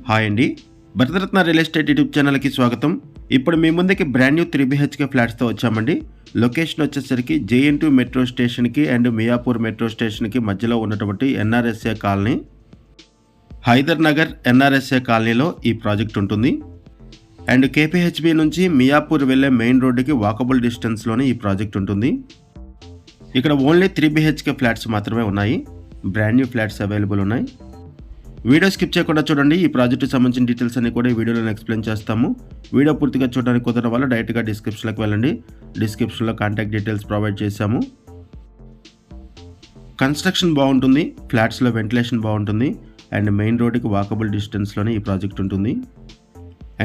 Hi అండి, Bharat Ratna real estate YouTube ఛానల్కి స్వాగతం. ఇప్పుడు మీ ముందుకి బ్రాండ్ న్యూ 3 BHK ఫ్లాట్స్తో వచ్చామండి. లొకేషన్ వచ్చేసరికి JN2 మెట్రో స్టేషన్కి అండ్ మియాపూర్ మెట్రో స్టేషన్కి మధ్యలో ఉన్నటువంటి NRSA colony, Hyder Nagar NRSA కాలనీలో ఈ ప్రాజెక్ట్ ఉంటుంది. అండ్ KPHB నుంచి మియాపూర్ వెళ్ళే మెయిన్ రోడ్డుకి వాకబుల్ డిస్టెన్స్లోనే ఈ ప్రాజెక్ట్ ఉంటుంది. ఇక్కడ ఓన్లీ 3 BHK ఫ్లాట్స్ మాత్రమే ఉన్నాయి. బ్రాండ్ న్యూ ఫ్లాట్స్ అవైలబుల్ ఉన్నాయి. వీడియో స్కిప్ చేయకుండా చూడండి. ఈ ప్రాజెక్టుకి సంబంధించిన డీటెయిల్స్ అన్ని కూడా ఈ వీడియోలో ఎక్స్ప్లెయిన్ చేస్తాము. వీడియో పూర్తిగా చూడడానికి కుదరడం వల్ల డైరెక్ట్గా డిస్క్రిప్షన్లోకి వెళ్ళండి. డిస్క్రిప్షన్లో కాంటాక్ట్ డీటెయిల్స్ ప్రొవైడ్ చేశాము. కన్స్ట్రక్షన్ బాగుంటుంది, ఫ్లాట్స్లో వెంటిలేషన్ బాగుంటుంది అండ్ మెయిన్ రోడ్డుకి వాకబుల్ డిస్టెన్స్లోనే ఈ ప్రాజెక్ట్ ఉంటుంది.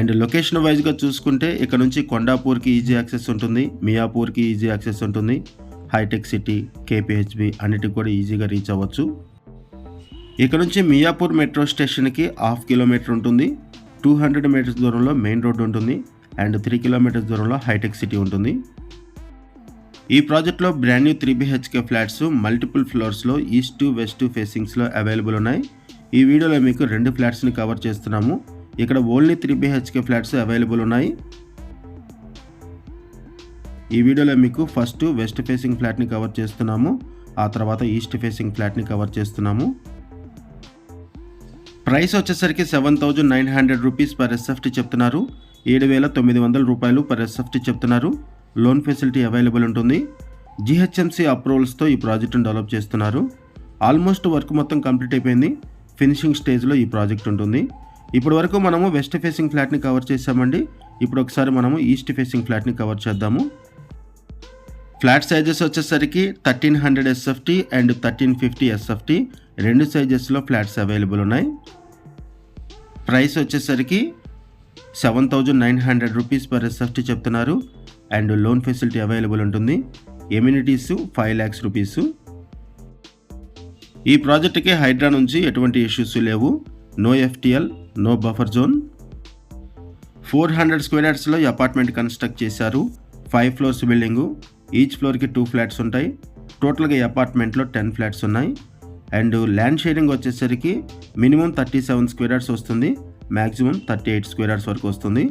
అండ్ లొకేషన్ వైజ్గా చూసుకుంటే ఇక్కడ నుంచి కొండాపూర్కి ఈజీ యాక్సెస్ ఉంటుంది, మియాపూర్కి ఈజీ యాక్సెస్ ఉంటుంది, హైటెక్ సిటీ, KPHB అన్నిటికి కూడా ఈజీగా రీచ్ అవ్వచ్చు. ఇక్కడ నుంచి మియాపూర్ మెట్రో స్టేషన్కి 1/2 కిలోమీటర్ ఉంటుంది, 200 మీటర్స్ దూరంలో మెయిన్ రోడ్డు ఉంటుంది అండ్ 3 కిలోమీటర్స్ దూరంలో హైటెక్ సిటీ ఉంటుంది. ఈ ప్రాజెక్ట్లో brand new 3 BHK flats multiple ఫ్లోర్స్లో ఈస్ట్ టు వెస్ట్ ఫేసింగ్స్లో అవైలబుల్ ఉన్నాయి. ఈ వీడియోలో మీకు 2 ఫ్లాట్స్ని కవర్ చేస్తున్నాము. ఇక్కడ ఓన్లీ 3 BHK ఫ్లాట్స్ అవైలబుల్ ఉన్నాయి. ఈ వీడియోలో మీకు ఫస్ట్ వెస్ట్ ఫేసింగ్ ఫ్లాట్ని కవర్ చేస్తున్నాము, ఆ తర్వాత ఈస్ట్ ఫేసింగ్ ఫ్లాట్ని కవర్ చేస్తున్నాము. ప్రైస్ వచ్చేసరికి 7,900 రూపీస్ పర్ SFT చెప్తున్నారు. 7,900 రూపాయలు పర్ SFT చెప్తున్నారు. లోన్ ఫెసిలిటీ అవైలబుల్ ఉంటుంది. GHMC అప్రూవల్స్తో ఈ ప్రాజెక్టును డెవలప్ చేస్తున్నారు. ఆల్మోస్ట్ వర్క్ మొత్తం కంప్లీట్ అయిపోయింది. ఫినిషింగ్ స్టేజ్లో ఈ ప్రాజెక్ట్ ఉంటుంది. ఇప్పటి వరకు మనము వెస్ట్ ఫేసింగ్ ఫ్లాట్ని కవర్ చేసామండి. ఇప్పుడు ఒకసారి మనము ఈస్ట్ ఫేసింగ్ ఫ్లాట్ని కవర్ చేద్దాము. ఫ్లాట్ సైజెస్ వచ్చేసరికి 1300 SFT అండ్ 1350 SFT 2 సైజెస్లో ఫ్లాట్స్ అవైలబుల్ ఉన్నాయి. ప్రైస్ వచ్చేసరికి 7,900 రూపీస్ పర్ SFT చెప్తున్నారు అండ్ లోన్ ఫెసిలిటీ అవైలబుల్ ఉంటుంది. Amenities 5 lakhs rupees. ఈ ప్రాజెక్ట్కి హైడ్రా నుంచి ఎటువంటి ఇష్యూస్ లేవు. No FTL, no buffer zone. 400 square యార్డ్స్లో ఈ అపార్ట్మెంట్ కన్స్ట్రక్ట్ చేశారు. 5 ఫ్లోర్స్ బిల్డింగు. ఈచ్ ఫ్లోర్కి 2 ఫ్లాట్స్ ఉంటాయి. టోటల్గా ఈ అపార్ట్మెంట్లో 10 ఫ్లాట్స్ ఉన్నాయి. అండ్ ల్యాండ్ షేరింగ్ వచ్చేసరికి మినిమం 37 స్క్వేర్ యార్డ్స్ వస్తుంది, మ్యాక్సిమం 38 స్క్వేర్ యార్డ్స్ వరకు వస్తుంది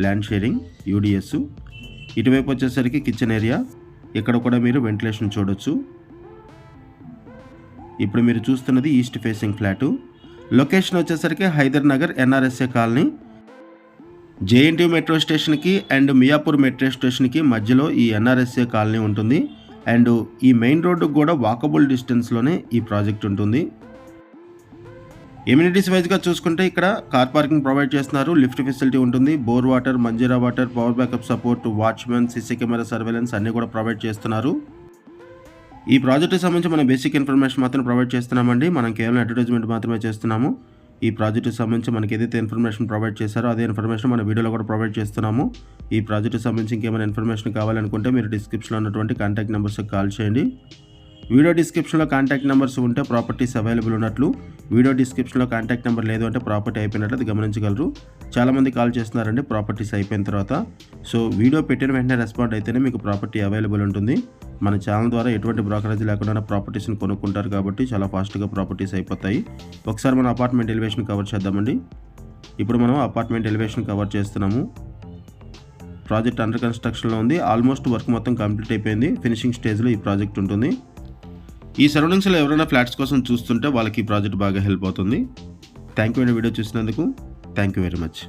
ల్యాండ్ షేరింగ్ UDS. ఇటువైపు వచ్చేసరికి కిచెన్ ఏరియా. ఇక్కడ కూడా మీరు వెంటిలేషన్ చూడొచ్చు. ఇప్పుడు మీరు చూస్తున్నది ఈస్ట్ ఫేసింగ్ ఫ్లాటు. లొకేషన్ వచ్చేసరికి Hyder Nagar NRSA colony. JN2 metro స్టేషన్కి అండ్ మియాపూర్ మెట్రో స్టేషన్కి మధ్యలో ఈ NRSA కాలనీ ఉంటుంది. అండ్ ఈ మెయిన్ రోడ్డుకు కూడా వాకబుల్ డిస్టెన్స్లోనే ఈ ప్రాజెక్ట్ ఉంటుంది. ఎమ్యూనిటీస్ వైజ్గా చూసుకుంటే ఇక్కడ కార్ పార్కింగ్ ప్రొవైడ్ చేస్తున్నారు, లిఫ్ట్ ఫెసిలిటీ ఉంటుంది, bore water, Manjeera water, power backup support, watchmen, CC camera surveillance అన్నీ కూడా ప్రొవైడ్ చేస్తున్నారు. ఈ ప్రాజెక్ట్కి సంబంధించి మనం బేసిక్ ఇన్ఫర్మేషన్ మాత్రం ప్రొవైడ్ చేస్తున్నామండి. మనం కేవలం అడ్వర్టైజ్మెంట్ మాత్రమే చేస్తున్నాము. ఈ ప్రాజెక్ట్కి సంబంధించి మనకి ఏదైతే ఇన్ఫర్మేషన్ ప్రొవైడ్ చేశారో అదే ఇన్ఫర్మేషన్ మన వీడియోలో కూడా ప్రొవైడ్ చేస్తున్నాము. ఈ ప్రాజెక్ట్కి సంబంధించి ఇంకేమైనా ఇన్ఫర్మేషన్ కావాలనుకుంటే మీరు డిస్క్రిప్షన్లో ఉన్నటువంటి కాంటాక్ట్ నెంబర్స్కి కాల్ చేయండి. వీడియో డిస్క్రిప్షన్లో కాంటాక్ట్ నెంబర్స్ ఉంటే ప్రాపర్టీస్ అవైలబుల్ ఉన్నట్లు, వీడియో డిస్క్రిప్షన్లో కాంటాక్ట్ నెంబర్ లేదు అంటే ప్రాపర్టీ అయిపోయినట్లు అది గమనించగలరు. చాలామంది కాల్ చేస్తున్నారండి ప్రాపర్టీస్ అయిపోయిన తర్వాత. సో వీడియో పెట్టిన వెంటనే రెస్పాండ్ అయితేనే మీకు ప్రాపర్టీ అవైలబుల్ ఉంటుంది. మన ఛానల్ ద్వారా ఎటువంటి బ్రోకరేజ్ లేకుండా ప్రాపర్టీస్ని కొనుక్కుంటారు కాబట్టి చాలా ఫాస్ట్గా ప్రాపర్టీస్ అయిపోతాయి. ఒకసారి మనం అపార్ట్మెంట్ ఎలివేషన్ కవర్ చేద్దామండి. ఇప్పుడు మనం అపార్ట్మెంట్ ఎలివేషన్ కవర్ చేస్తున్నాము. ప్రాజెక్ట్ అండర్ కన్స్ట్రక్షన్లో ఉంది. ఆల్మోస్ట్ వర్క్ మొత్తం కంప్లీట్ అయిపోయింది. ఫినిషింగ్ స్టేజ్లో ఈ ప్రాజెక్ట్ ఉంటుంది. ఈ సరౌండింగ్స్లో ఎవరైనా ఫ్లాట్స్ కోసం చూస్తుంటే వాళ్ళకి ఈ ప్రాజెక్ట్ బాగా హెల్ప్ అవుతుంది. థ్యాంక్ యూ అండి వీడియో చూసినందుకు. Thank you very much.